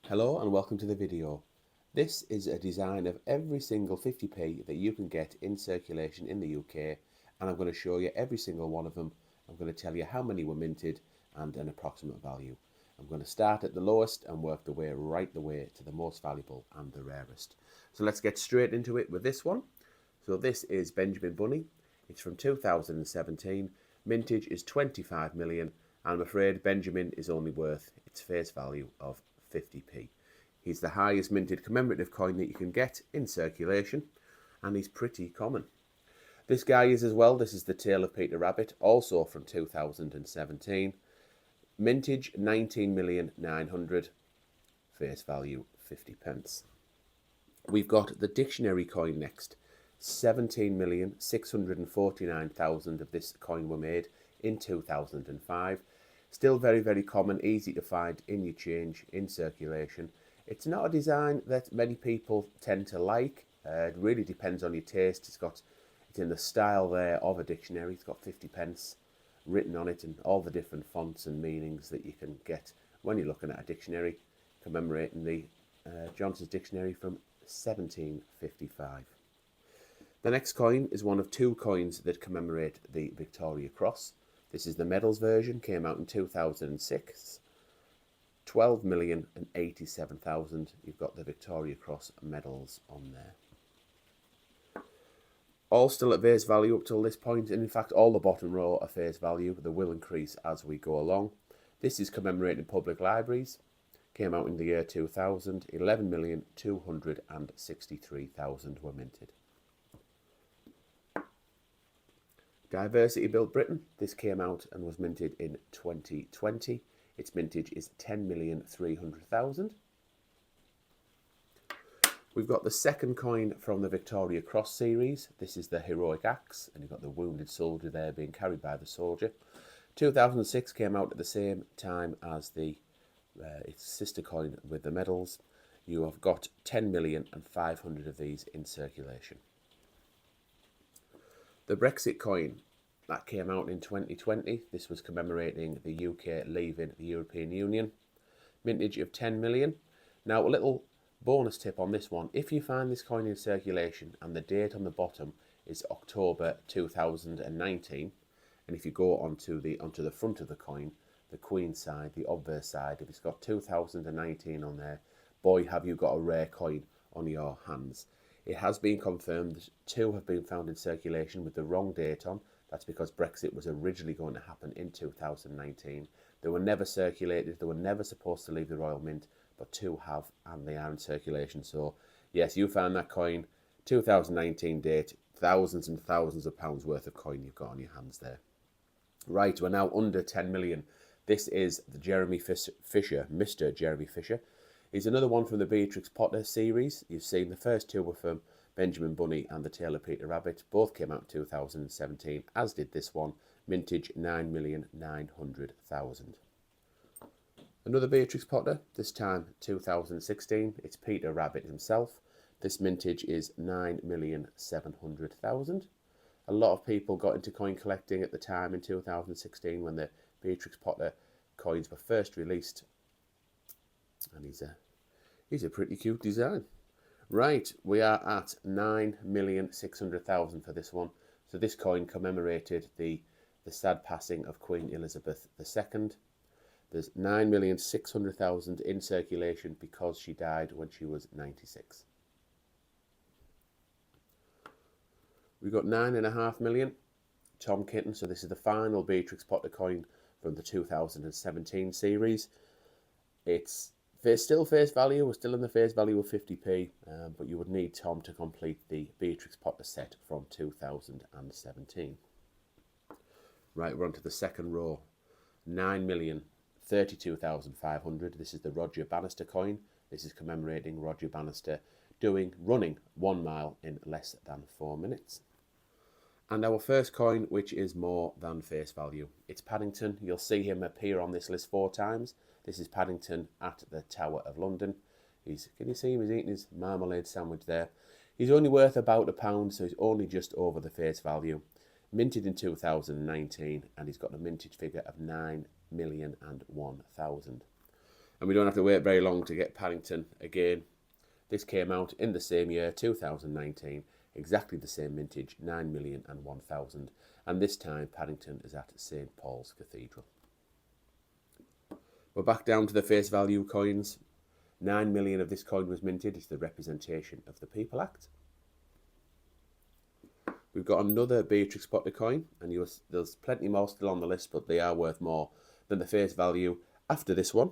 Hello and welcome to the video. This is a design of every single 50p that you can get in circulation in the UK, and I'm going to show you every single one of them. I'm going to tell you how many were minted and an approximate value. I'm going to start at the lowest and work the way right the way to the most valuable and the rarest. So let's get straight into it with this one. So this is Benjamin Bunny. It's from 2017. Mintage is 25 million. And I'm afraid Benjamin is only worth its face value of 50p. He's the highest minted commemorative coin that you can get in circulation, and he's pretty common. This guy is as well. This is the Tale of Peter Rabbit, also from 2017. Mintage 19,900,000, face value 50p. We've got the dictionary coin next. 17,649,000 of this coin were made in 2005. Still very, very common, easy to find in your change, in circulation. It's not a design that many people tend to like. It really depends on your taste. It's in the style there of a dictionary. It's got 50p written on it and all the different fonts and meanings that you can get when you're looking at a dictionary commemorating the Johnson's Dictionary from 1755. The next coin is one of two coins that commemorate the Victoria Cross. This is the medals version, came out in 2006. 12,087,000. You've got the Victoria Cross medals on there. All still at face value up till this point, and in fact all the bottom row are face value. They will increase as we go along. This is commemorating public libraries. Came out in the year 2000. 11,263,000 were minted. Diversity Built Britain. This came out and was minted in 2020. Its mintage is 10,300,000. We've got the second coin from the Victoria Cross series. This is the Heroic Axe, and you've got the wounded soldier there being carried by the soldier. 2006 came out at the same time as the its sister coin with the medals. You have got 10,500,000 of these in circulation. The Brexit coin, that came out in 2020. This was commemorating the UK leaving the European Union. Mintage of 10 million. Now, a little bonus tip on this one. If you find this coin in circulation and the date on the bottom is October 2019, and if you go onto the front of the coin, the Queen side, the obverse side, if it's got 2019 on there, boy, have you got a rare coin on your hands. It has been confirmed that two have been found in circulation with the wrong date on. That's because Brexit was originally going to happen in 2019. They were never circulated. They were never supposed to leave the Royal Mint, but two have, and they are in circulation. So, yes, you found that coin, 2019 date, thousands and thousands of pounds worth of coin you've got on your hands there. Right, we're now under 10 million. This is the Jeremy Fisher, Mr. Jeremy Fisher. He's another one from the Beatrix Potter series. You've seen the first two were from Benjamin Bunny and the Tale of Peter Rabbit. Both came out in 2017, as did this one. Mintage 9,900,000. Another Beatrix Potter, this time 2016. It's Peter Rabbit himself. This mintage is 9,700,000. A lot of people got into coin collecting at the time in 2016 when the Beatrix Potter coins were first released. And he's a pretty cute design. Right, we are at 9,600,000 for this one. So this coin commemorated the sad passing of Queen Elizabeth II. There's 9,600,000 in circulation because she died when she was 96. We've got 9.5 million. Tom Kitten. So this is the final Beatrix Potter coin from the 2017 series. It's still face value. We're still in the face value of 50p, but you would need Tom to complete the Beatrix Potter set from 2017. Right, we're on to the second row. 9,032,500. This is the Roger Bannister coin. This is commemorating Roger Bannister running 1 mile in less than 4 minutes. And our first coin, which is more than face value. It's Paddington. You'll see him appear on this list 4 times. This is Paddington at the Tower of London. Can you see him? He's eating his marmalade sandwich there. He's only worth about £1, so he's only just over the face value. Minted in 2019, and he's got a mintage figure of 9,001,000. And we don't have to wait very long to get Paddington again. This came out in the same year, 2019, exactly the same mintage, 9,001,000. And this time Paddington is at St Paul's Cathedral. We're back down to the face value coins. 9 million of this coin was minted. It's the representation of the People Act. We've got another Beatrix Potter coin, and there's plenty more still on the list, but they are worth more than the face value after this one.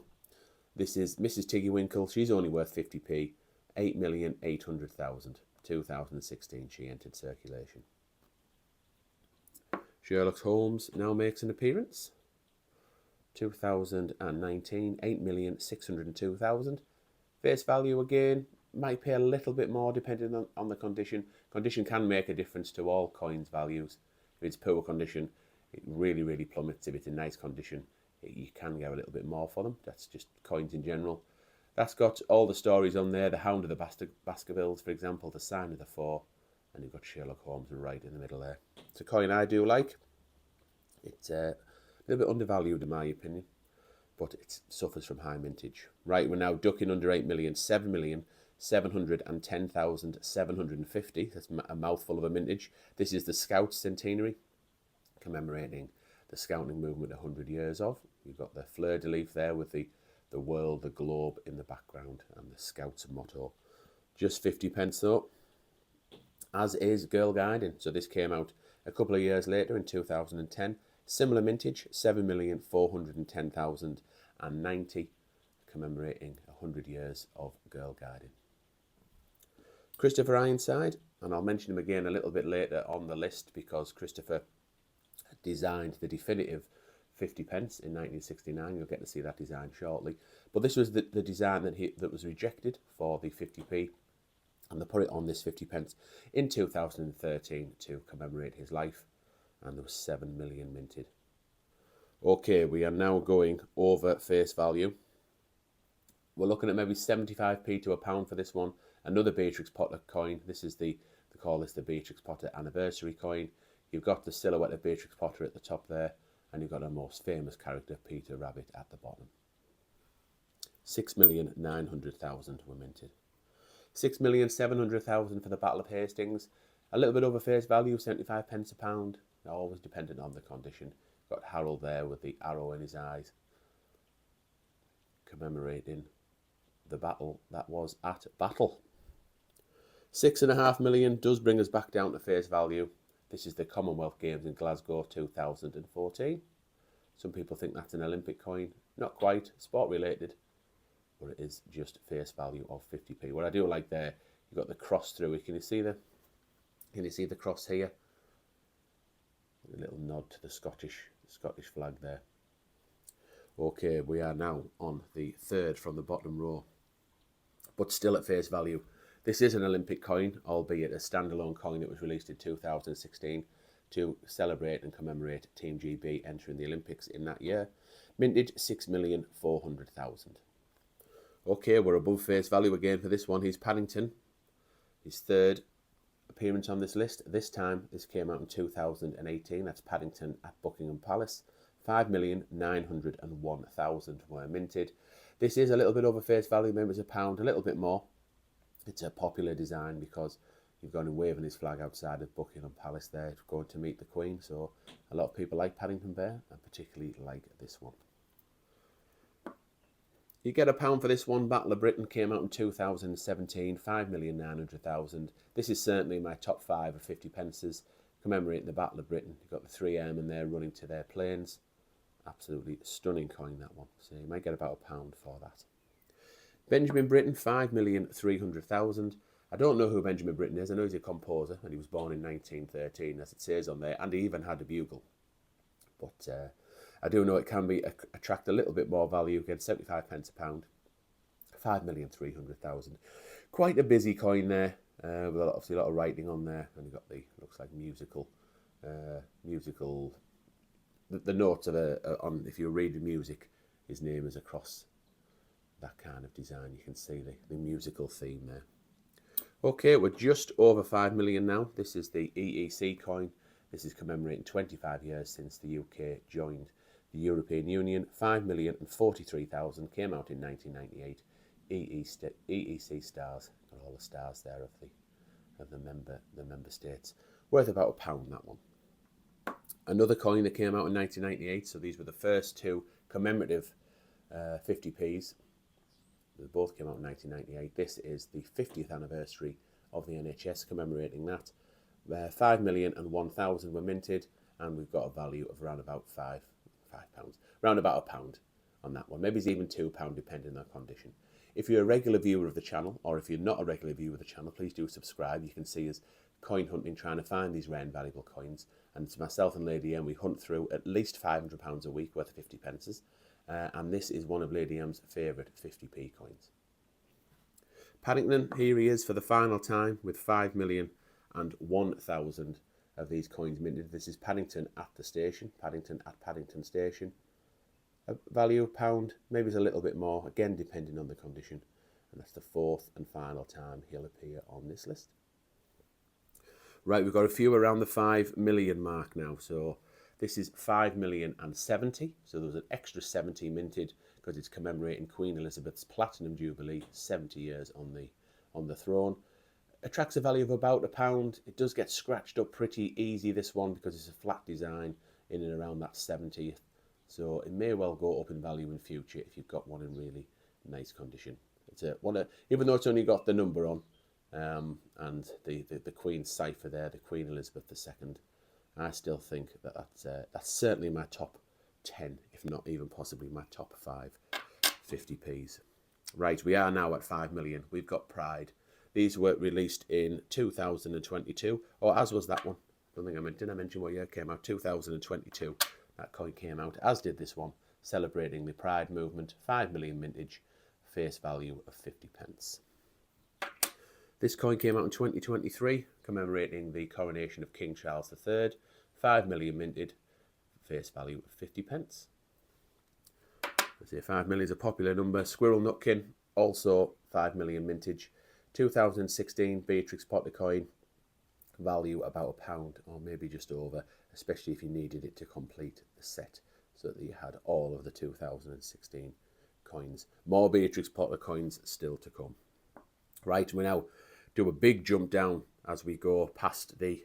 This is Mrs. Tiggy Winkle. She's only worth 50p. 8,800,000. 2016 she entered circulation. Sherlock Holmes now makes an appearance. 2019, 8,602,000. Face value again, might pay a little bit more depending on the condition. Condition can make a difference to all coins values. If it's poor condition, it really plummets. If it's in nice condition, you can get a little bit more for them. That's just coins in general. That's got all the stories on there. The Hound of the Baskervilles, for example, the Sign of the Four, and you've got Sherlock Holmes right in the middle there. It's a coin I do like. It's a little bit undervalued in my opinion, but it suffers from high mintage. Right, we're now ducking under 8 million, 7,710,750. That's a mouthful of a mintage. This is the Scouts Centenary, commemorating the Scouting movement 100 years of. You've got the fleur-de-lis there with the world, the globe in the background, and the Scouts motto. Just 50p though, as is Girl Guiding. So this came out a couple of years later in 2010. Similar mintage, 7,410,090, commemorating 100 years of Girl Guiding. Christopher Ironside, and I'll mention him again a little bit later on the list because Christopher designed the definitive 50p in 1969. You'll get to see that design shortly. But this was the design that was rejected for the 50p, and they put it on this 50p in 2013 to commemorate his life, and there was 7 million minted. Okay, we are now going over face value. We're looking at maybe 75p to £1 for this one. Another Beatrix Potter coin. This is they call this the Beatrix Potter anniversary coin. You've got the silhouette of Beatrix Potter at the top there, and you've got our most famous character, Peter Rabbit, at the bottom. 6,900,000 were minted. 6,700,000 for the Battle of Hastings. A little bit over face value, 75p a pound. Always dependent on the condition. Got Harold there with the arrow in his eyes, commemorating the battle that was at Battle. 6.5 million does bring us back down to face value. This is the Commonwealth Games in Glasgow 2014. Some people think that's an Olympic coin. Not quite, sport related, but it is just face value of 50p. What I do like there, you've got the cross through it. Can you see the cross here? A little nod to the Scottish flag there. Okay, we are now on the third from the bottom row, but still at face value. This is an Olympic coin, albeit a standalone coin that was released in 2016 to celebrate and commemorate Team GB entering the Olympics in that year. Mintage 6,400,000. Okay, we're above face value again for this one. He's Paddington. His third appearance on this list. This time, this came out in 2018. That's Paddington at Buckingham Palace. 5,901,000 were minted. This is a little bit over face value, maybe it's £1, a little bit more. It's a popular design because you've got him waving his flag outside of Buckingham Palace there, going to meet the Queen. So a lot of people like Paddington Bear, and particularly like this one. You get £1 for this one. Battle of Britain came out in 2017, 5,900,000. This is certainly my top 5 of 50p, commemorating the Battle of Britain. You've got the 3 airmen there running to their planes. Absolutely stunning coin, that one. So you might get about £1 for that. Benjamin Britten, 5,300,000. I don't know who Benjamin Britten is. I know he's a composer, and he was born in 1913, as it says on there, and he even had a bugle. But I do know it can attract a little bit more value, again, 75p a pound. 5,300,000. Quite a busy coin there, with obviously a lot of writing on there, and you've got the, looks like musical, the notes of on, if you read the music, his name is across that kind of design. You can see the musical theme there. Okay, we're just over 5 million now. This is the EEC coin. This is commemorating 25 years since the UK joined the European Union, 5,043,000, came out in 1998. EEC stars, got all the stars there of the member states, worth about £1, that one. Another coin that came out in 1998, so these were the first two commemorative 50p's. They both came out in 1998. This is the 50th anniversary of the NHS, commemorating that. 5,001,000 were minted, and we've got a value of around about £5, around about £1 on that one. Maybe it's even £2 depending on condition. If you're a regular viewer of the channel, or if you're not a regular viewer of the channel, please do subscribe. You can see us coin hunting, trying to find these rare and valuable coins. And it's myself and Lady M, we hunt through at least £500 a week worth of 50 pences. And this is one of Lady M's favourite 50p coins. Paddington, here he is for the final time with 5,001,000 of these coins minted. This is Paddington at the station, Paddington at Paddington Station. A value of £1, maybe it's a little bit more, again depending on the condition. And that's the fourth and final time he'll appear on this list. Right, we've got a few around the 5 million mark now. So this is 5,070,000. So there was an extra 70 minted because it's commemorating Queen Elizabeth's Platinum Jubilee, 70 years on the throne. Attracts a value of about £1. It does get scratched up pretty easy, this one, because it's a flat design in and around that 70th. So it may well go up in value in future if you've got one in really nice condition. It's even though it's only got the number on, and the Queen's cipher there, the Queen Elizabeth II, I still think that's certainly my top 10, if not even possibly my top 5 50p's. Right, we are now at 5 million. We've got Pride. These were released in 2022, or as was that one. I don't think did I mention what year it came out? 2022. That coin came out, as did this one, celebrating the Pride movement. 5 million mintage, face value of 50 pence. This coin came out in 2023, commemorating the coronation of King Charles III. 5 million minted, face value of 50 pence. I say 5 million is a popular number. Squirrel Nutkin, also 5 million mintage. 2016 Beatrix Potter coin, value about £1 or maybe just over, especially if you needed it to complete the set, so that you had all of the 2016 coins. More Beatrix Potter coins still to come. Right, we now do a big jump down as we go past the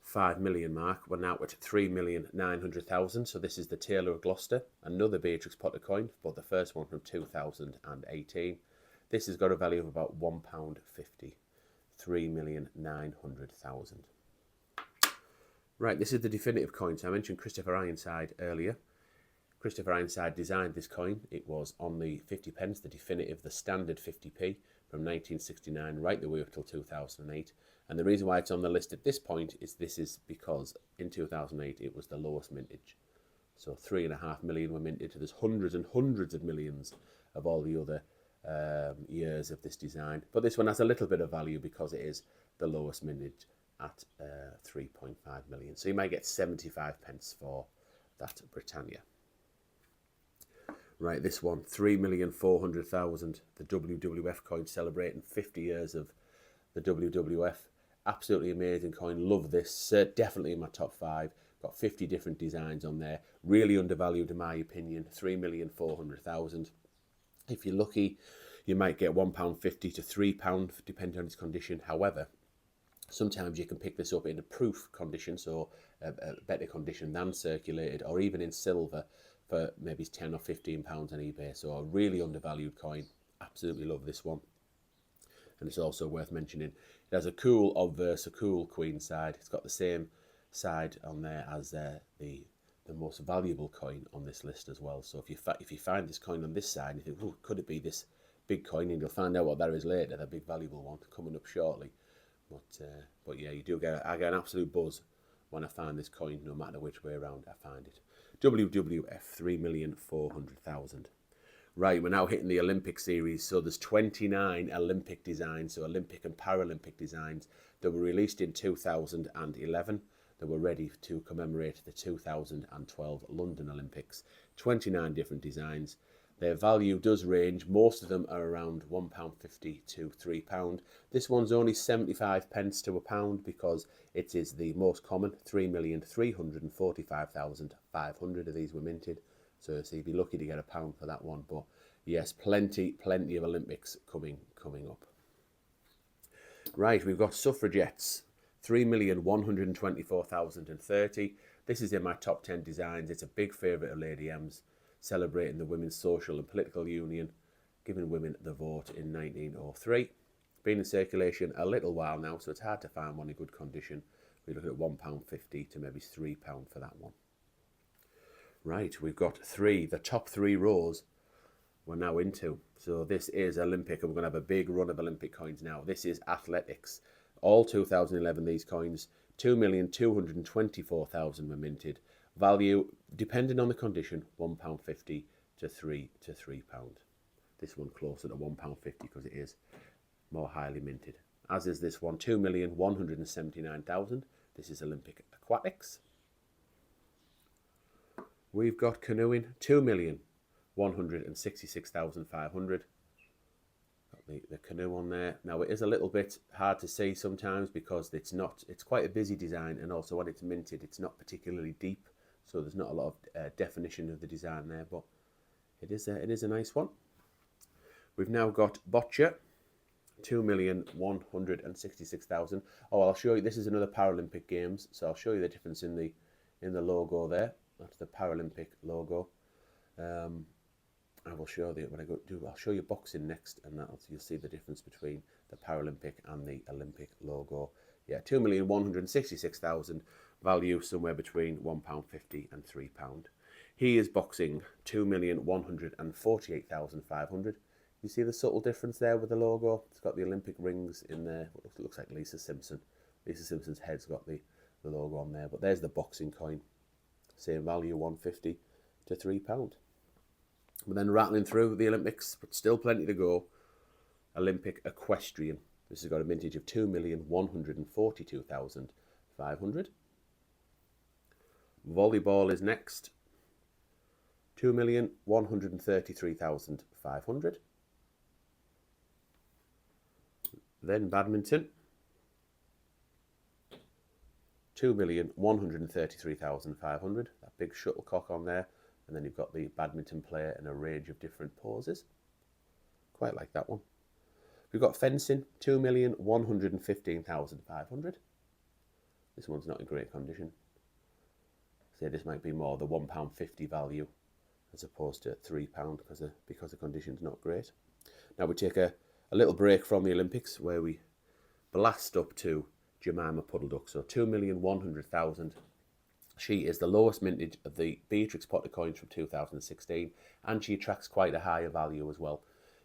5 million mark. We're now at 3,900,000. So this is the Taylor of Gloucester, another Beatrix Potter coin, but the first one from 2018. This has got a value of about £1.50. 3,900,000. Right, this is the definitive coin. So I mentioned Christopher Ironside earlier. Christopher Ironside designed this coin. It was on the 50 pence, the definitive, the standard 50p from 1969 right the way up till 2008. And the reason why it's on the list at this point is because in 2008 it was the lowest mintage. So 3.5 million were minted. There's hundreds and hundreds of millions of all the other years of this design. But this one has a little bit of value because it is the lowest mintage at 3.5 million. So you might get 75 pence for that Britannia. Right, this one, 3,400,000. The WWF coin celebrating 50 years of the WWF. Absolutely amazing coin. Love this. Definitely in my top 5. Got 50 different designs on there. Really undervalued in my opinion. 3,400,000. If you're lucky, you might get £1.50 to £3, depending on its condition. However, sometimes you can pick this up in a proof condition, so a better condition than circulated, or even in silver for maybe £10 or £15 on eBay. So a really undervalued coin. Absolutely love this one. And it's also worth mentioning, it has a cool obverse, a cool queen side. It's got the same side on there as the most valuable coin on this list as well. So if you find this coin on this side, and you think, oh, could it be this big coin? And you'll find out what that is later, the big valuable one coming up shortly. But yeah, I get an absolute buzz when I find this coin, no matter which way around I find it. WWF, 3,400,000. Right, we're now hitting the Olympic series. So there's 29 Olympic designs, so Olympic and Paralympic designs that were released in 2011. That were ready to commemorate the 2012 London Olympics. 29 different designs. Their value does range. Most of them are around £1.50 to £3. This one's only 75 pence to a pound because it is the most common. 3,345,500 of these were minted. So you'd be lucky to get a pound for that one. But yes, plenty of Olympics coming up. Right, we've got suffragettes. 3,124,030. This is in my top 10 designs. It's a big favourite of Lady M's, celebrating the Women's Social and Political Union, giving women the vote in 1903. Been in circulation a little while now, so it's hard to find one in good condition. We look at £1.50 to maybe £3 for that one. Right, we've got the top 3 rows we're now into. So this is Olympic, and we're going to have a big run of Olympic coins now. This is athletics. All 2011, these coins, 2,224,000 were minted. Value, depending on the condition, £1.50 to £3. This one closer to £1.50 because it is more highly minted. As is this one, 2,179,000. This is Olympic aquatics. We've got canoeing, 2,166,500. Got the canoe on there. Now it is a little bit hard to see sometimes because it's quite a busy design, and also when it's minted, it's not particularly deep. So there's not a lot of definition of the design there, but it is a nice one. We've now got boccia, 2,166,000. Oh, I'll show you. This is another Paralympic Games, so I'll show you the difference in the logo there. That's the Paralympic logo. I will show you when I I'll show you boxing next, and you'll see the difference between the Paralympic and the Olympic logo. Yeah, 2,166,000. Value somewhere between £1.50 and £3. He is boxing, 2,148,500. You see the subtle difference there with the logo? It's got the Olympic rings in there. It looks like Lisa Simpson. Lisa Simpson's head's got the logo on there. But there's the boxing coin. Same value, £1.50 to £3. We're then rattling through the Olympics, but still plenty to go. Olympic equestrian. This has got a mintage of 2,142,500. Volleyball is next. 2,133,500. Then badminton. 2,133,500. That big shuttlecock on there. And then you've got the badminton player in a range of different poses. Quite like that one. We've got fencing, 2,115,500. This one's not in great condition. So this might be more the £1.50 value as opposed to £3 because the condition's not great. Now we take a little break from the Olympics where we blast up to Jemima Puddle Duck. So 2,100,000. She is the lowest mintage of the Beatrix Potter coins from 2016, and she attracts quite a higher value as well.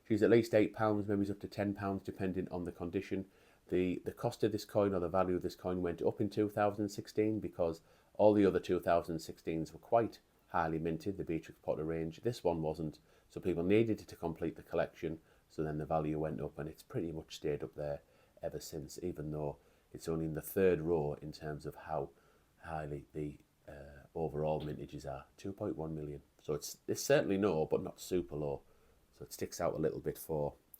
She's at least £8, maybe up to £10 depending on the condition. The cost of this coin, or the value of this coin, went up in 2016 because all the other 2016s were quite highly minted, the Beatrix Potter range. This one wasn't, so people needed it to complete the collection, so then the value went up, and it's pretty much stayed up there ever since, even though it's only in the 3rd row in terms of how highly the overall mintages are. 2.1 million. So it's certainly low, but not super low. So it sticks out a little bit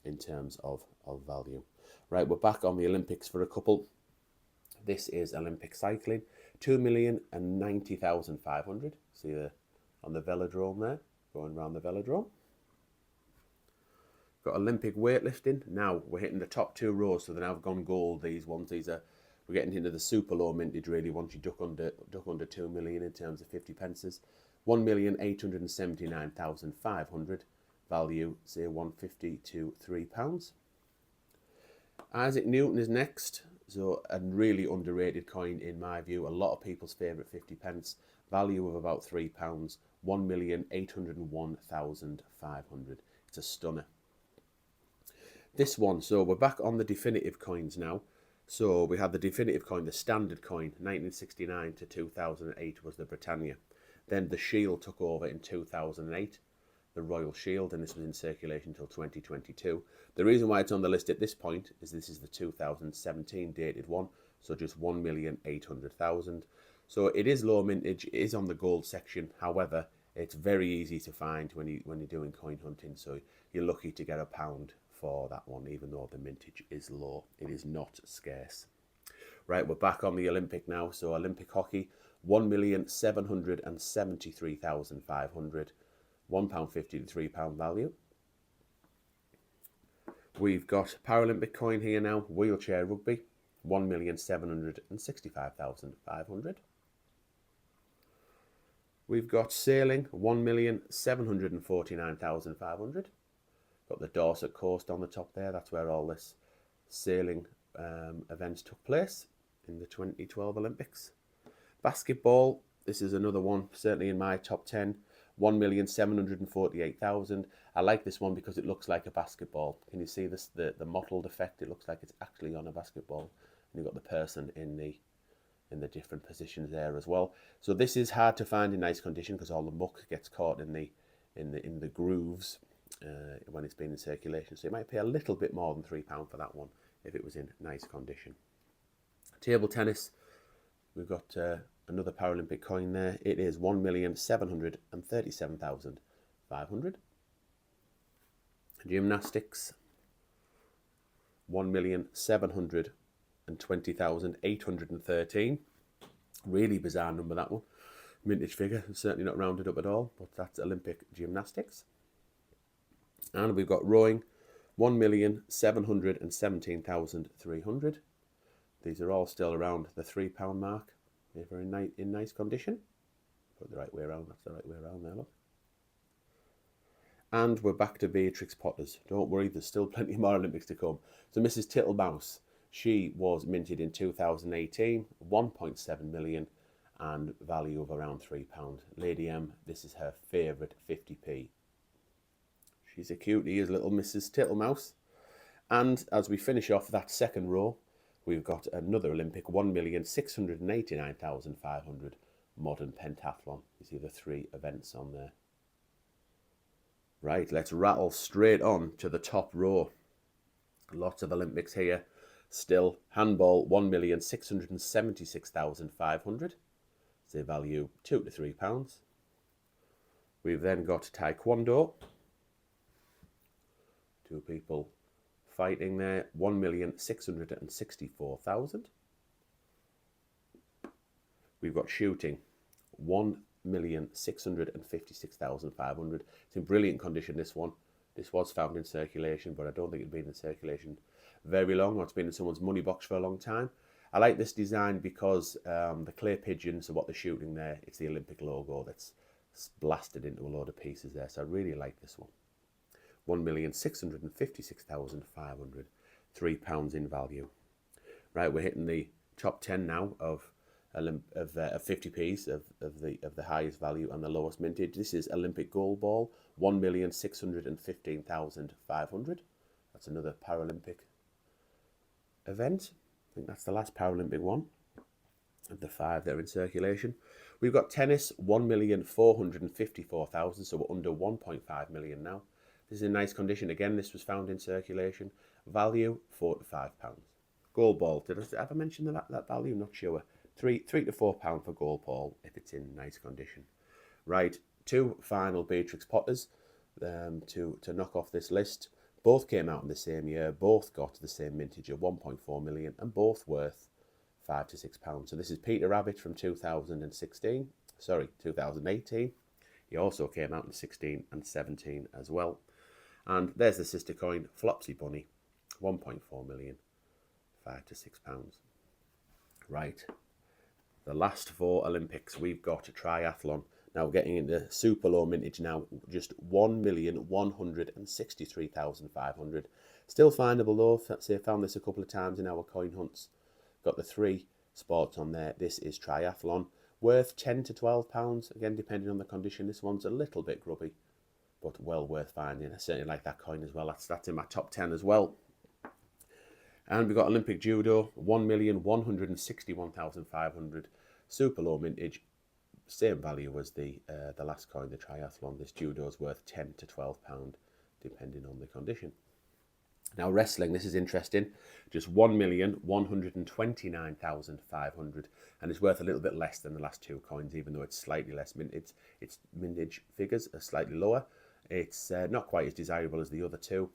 in terms of value. Right, we're back on the Olympics for a couple. This is Olympic cycling, 2,090,500. See on the velodrome there, going around the velodrome. Got Olympic weightlifting. Now we're hitting the top 2 rows, so they've now gone gold. These ones, we're getting into the super low mintage really once you duck under 2 million in terms of 50 pences. 1,879,500. Value, say £1.50 to £3. Isaac Newton is next. So a really underrated coin in my view. A lot of people's favourite 50 pence. Value of about £3. 1,801,500. It's a stunner. This one, so we're back on the definitive coins now. So we had the definitive coin, the standard coin, 1969 to 2008 was the Britannia. Then the Shield took over in 2008, the Royal Shield, and this was in circulation until 2022. The reason why it's on the list at this point is this is the 2017 dated one, so just 1,800,000. So it is low mintage, it is on the gold section. However, It's very easy to find when you're doing coin hunting, so you're lucky to get £1 for that one, even though the mintage is low. It is not scarce. Right, we're back on the Olympic now. So Olympic hockey, 1,773,500, £1.50 to £3 value. We've got Paralympic coin here now, wheelchair rugby, 1,765,500. We've got sailing, 1,749,500. Got the Dorset coast on the top there. That's where all this sailing events took place in the 2012 Olympics. Basketball, this is another one, certainly in my top 10, 1,748,000. I like this one because it looks like a basketball. Can you see this? The mottled effect? It looks like it's actually on a basketball. And you've got the person in the different positions there as well. So this is hard to find in nice condition because all the muck gets caught in the grooves when it's been in circulation. So you might pay a little bit more than £3 for that one if it was in nice condition. Table tennis, we've got another Paralympic coin there. It is 1,737,500. Gymnastics, 1,720,813. Really bizarre number, that one. Mintage figure, certainly not rounded up at all, but that's Olympic gymnastics. And we've got rowing, 1,717,300. These are all still around the £3 mark. If they're in nice condition. Put it the right way around, that's the right way around there, look. And we're back to Beatrix Potters. Don't worry, there's still plenty more Olympics to come. So Mrs. Tittlemouse, she was minted in 2018, 1.7 million and value of around £3. Lady M, this is her favourite 50p. She's a cutie, is little Mrs. Tittlemouse. And as we finish off that second row, we've got another Olympic, 1,689,500 modern pentathlon. You see the 3 events on there. Right, let's rattle straight on to the top row. Lots of Olympics here. Still, handball, 1,676,500. They value £2 to £3. We've then got taekwondo. 2 people fighting there, 1,664,000. We've got shooting, 1,656,500. It's in brilliant condition, this one. This was found in circulation, but I don't think it's been in circulation very long, or it's been in someone's money box for a long time. I like this design because the clay pigeons are what they're shooting there. It's the Olympic logo that's blasted into a load of pieces there, so I really like this one. 1,656,500, £3 in value. Right, we're hitting the top 10 now of 50p's of the highest value and the lowest mintage. This is Olympic gold ball, 1,615,500. That's another Paralympic event. I think that's the last Paralympic one of the 5 that are in circulation. We've got tennis, 1,454,000, so we're under 1.5 million now. This is in nice condition. Again, this was found in circulation. Value, £4 to £5. Gold ball, did I ever mention that value? Not sure. £3 to £4 for gold ball if it's in nice condition. Right, 2 final Beatrix Potters to knock off this list. Both came out in the same year, both got the same mintage of 1.4 million and both worth £5 to £6. So this is Peter Rabbit from 2018. He also came out in 16 and 17 as well. And there's the sister coin, Flopsy Bunny, 1.4 million, £5 to £6. Right, the last 4 Olympics, we've got a triathlon. Now we're getting into super low mintage now, just 1,163,500. Still findable though, I found this a couple of times in our coin hunts. Got the 3 sports on there. This is triathlon, worth £10 to £12, again depending on the condition. This one's a little bit grubby, but well worth finding. I certainly like that coin as well. That's in my top 10 as well. And we've got Olympic judo, 1,161,500, super low mintage, same value as the last coin, the triathlon. This judo is worth £10 to £12, depending on the condition. Now wrestling, this is interesting, just 1,129,500, and it's worth a little bit less than the last two coins, even though it's slightly less. Its mintage figures are slightly lower. It's not quite as desirable as the other two,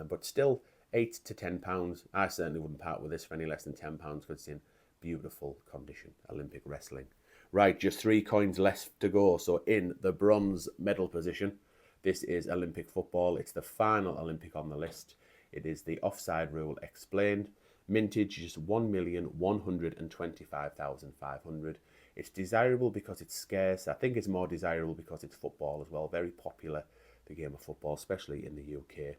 but still £8 to £10. I certainly wouldn't part with this for any less than £10 because it's in beautiful condition. Olympic wrestling. Right, just 3 coins left to go. So in the bronze medal position, this is Olympic football. It's the final Olympic on the list. It is the offside rule explained. Mintage just 1,125,500. It's desirable because it's scarce. I think it's more desirable because it's football as well. Very popular, the game of football, especially in the UK.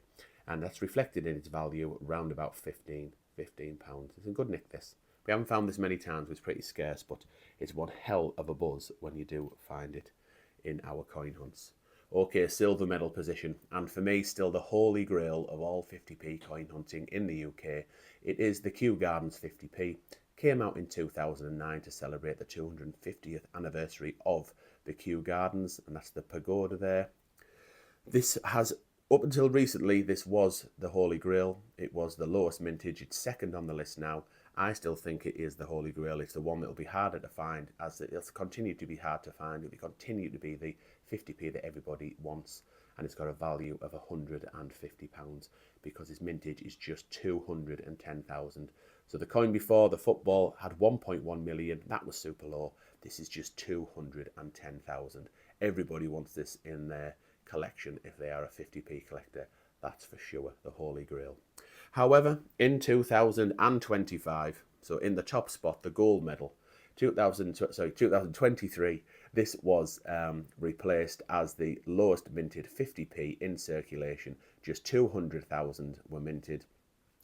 And that's reflected in its value around about £15. It's a good nick, this. We haven't found this many times. It's pretty scarce, but it's one hell of a buzz when you do find it in our coin hunts. Okay, silver medal position, and for me, still the holy grail of all 50p coin hunting in the UK. It is the Kew Gardens 50p. Came out in 2009 to celebrate the 250th anniversary of the Kew Gardens, and that's the pagoda there. This has, up until recently, this was the holy grail. It was the lowest mintage. It's second on the list now. I still think it is the holy grail. It's the one that will be harder to find, as it'll continue to be hard to find. It'll continue to be the 50p that everybody wants, and it's got a value of £150 because its mintage is just 210,000. So the coin before, the football, had 1.1 million. That was super low. This is just 210,000. Everybody wants this in their collection if they are a 50p collector. That's for sure the holy grail. However, in 2025, so in the top spot, the gold medal, 2023, this was replaced as the lowest minted 50p in circulation. Just 200,000 were minted.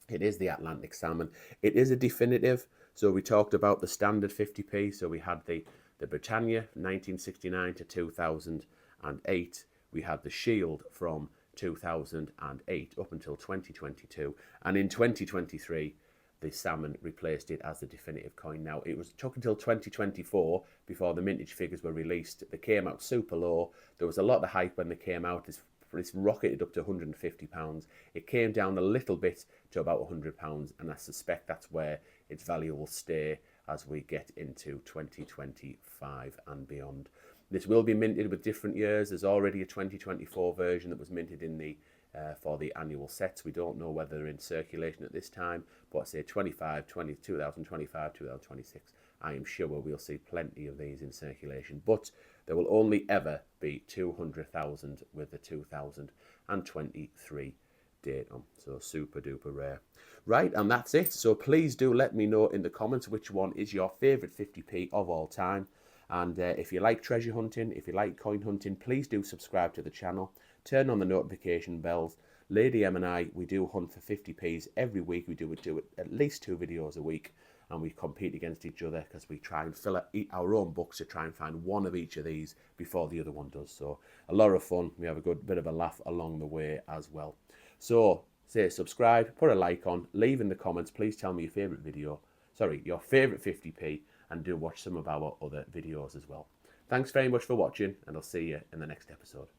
It is the Atlantic salmon. It is a definitive. So we talked about the standard 50p. So we had the Britannia 1969 to 2008. We had the Shield from 2008 up until 2022, and in 2023 the salmon replaced it as the definitive coin. Now it took until 2024 before the mintage figures were released. They came out super low. There was a lot of hype when they came out. It's rocketed up to £150. It came down a little bit to about £100, and I suspect that's where its value will stay as we get into 2025 and beyond. This will be minted with different years. There's already a 2024 version that was minted in the for the annual sets. We don't know whether they're in circulation at this time, but say 2025, 2026, I am sure we'll see plenty of these in circulation. But there will only ever be 200,000 with the 2023 date on. So super duper rare. Right, and that's it. So please do let me know in the comments which one is your favourite 50p of all time. And if you like treasure hunting, if you like coin hunting, please do subscribe to the channel. Turn on the notification bells. Lady M and I, we do hunt for 50p's every week. We do at least 2 videos a week. And we compete against each other because we try and fill our own books to try and find one of each of these before the other one does. So a lot of fun. We have a good bit of a laugh along the way as well. So say subscribe, put a like on, leave in the comments. Please tell me your favourite your favourite 50p. And do watch some of our other videos as well. Thanks very much for watching, and I'll see you in the next episode.